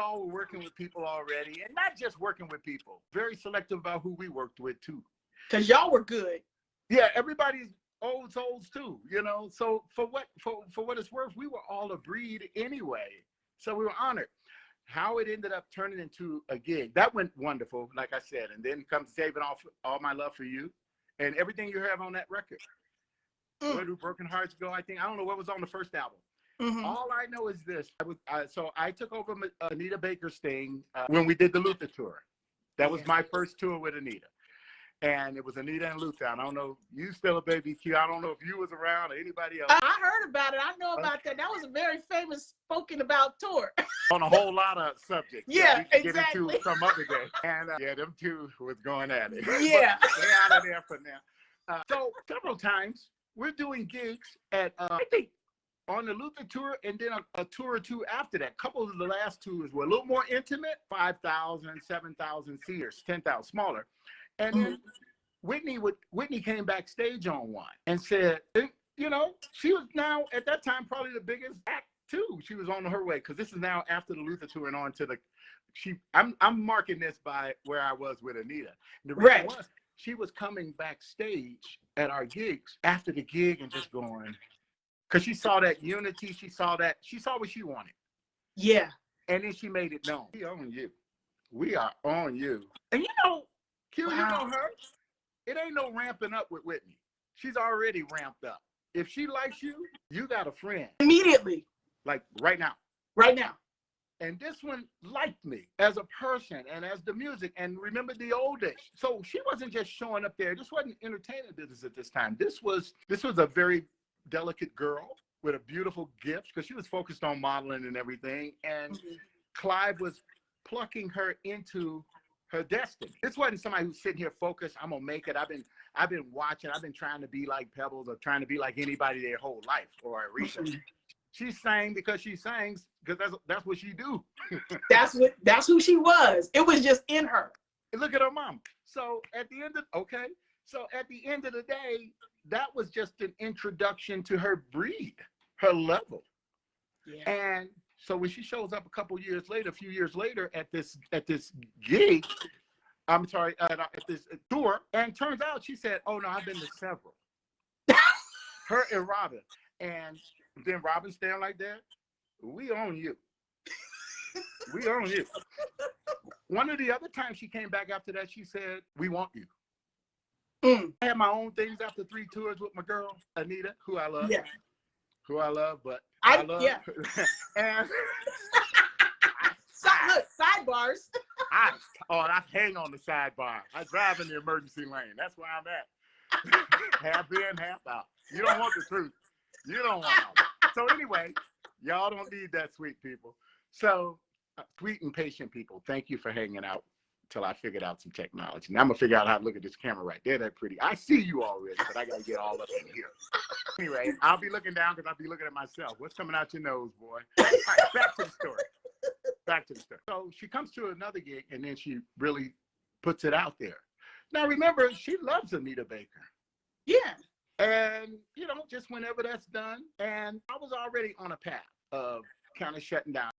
all were working with people already, and not just working with people, very selective about who we worked with too. Because y'all were good. Yeah, everybody's old souls too, you know. So for what it's worth, we were all a breed anyway. So we were honored. How it ended up turning into a gig, that went wonderful, like I said, and then comes Saving All My Love for You, and everything you have on that record. Where do Broken Hearts Go? I don't know what was on the first album. All I know is this. So I took over Anita Baker's thing when we did the Luther tour. That was my first tour with Anita. And it was Anita and Luther. I don't know, you still a baby Q. I don't know if you was around or anybody else. I heard about it. I know about that. That was a very famous spoken about tour. On a whole lot of subjects. Yeah, that we can exactly. Get into some other day. And yeah, them two was going at it. Yeah. They're out of there for now. So several times we're doing gigs at, I think, on the Luther tour, and then a tour or two after that. A couple of the last tours were a little more intimate, 5,000, 7,000 seaters, 10,000, smaller. And then Whitney came backstage on one and said, you know, she was now at that time probably the biggest act too. She was on her way, because this is now after the Luther tour and on to the. I'm marking this by where I was with Anita. And the reason was she was coming backstage at our gigs after the gig and just going, because she saw that unity, she saw what she wanted. Yeah. And then she made it known. We own you. We are on you. And you know, Q, you know her. It ain't no ramping up with Whitney. She's already ramped up. If she likes you, you got a friend. Immediately. Like right now. Right now. And this one liked me as a person and as the music, and remember the old days. So she wasn't just showing up there. This wasn't entertainment business at this time. This was a very delicate girl with a beautiful gift, because she was focused on modeling and everything. And Clive was plucking her into her destiny. This wasn't somebody who's sitting here focused, I'm gonna make it. I've been watching, I've been trying to be like Pebbles or trying to be like anybody their whole life, or Aretha. She sang because she sings, because that's what she do. that's who she was. It was just in her. And look at her mom. So at the end of the day, that was just an introduction to her breed, her level. Yeah. And so when she shows up a few years later at this gig, at this tour, and turns out she said, "Oh no, I've been to several." Her and Robin, and then Robin standing like that. We own you. We own you. One of the other times she came back after that, she said, "We want you." I had my own things after 3 tours with my girl Anita, who I love. Yeah. Who I love, but I love. Yeah. And look, sidebars. I hang on the sidebar. I drive in the emergency lane. That's where I'm at. Half in, half out. You don't want the truth. You don't want it. So anyway, y'all don't need that, sweet people. So sweet and patient people, thank you for hanging out till I figured out some technology. Now I'm gonna figure out how to look at this camera right there. That's pretty. I see you already, but I gotta get all up in here. Anyway, I'll be looking down because I'll be looking at myself. What's coming out your nose, boy? All right, back to the story. So she comes to another gig, and then she really puts it out there. Now remember, she loves Anita Baker. Yeah. And just whenever that's done, and I was already on a path of kind of shutting down.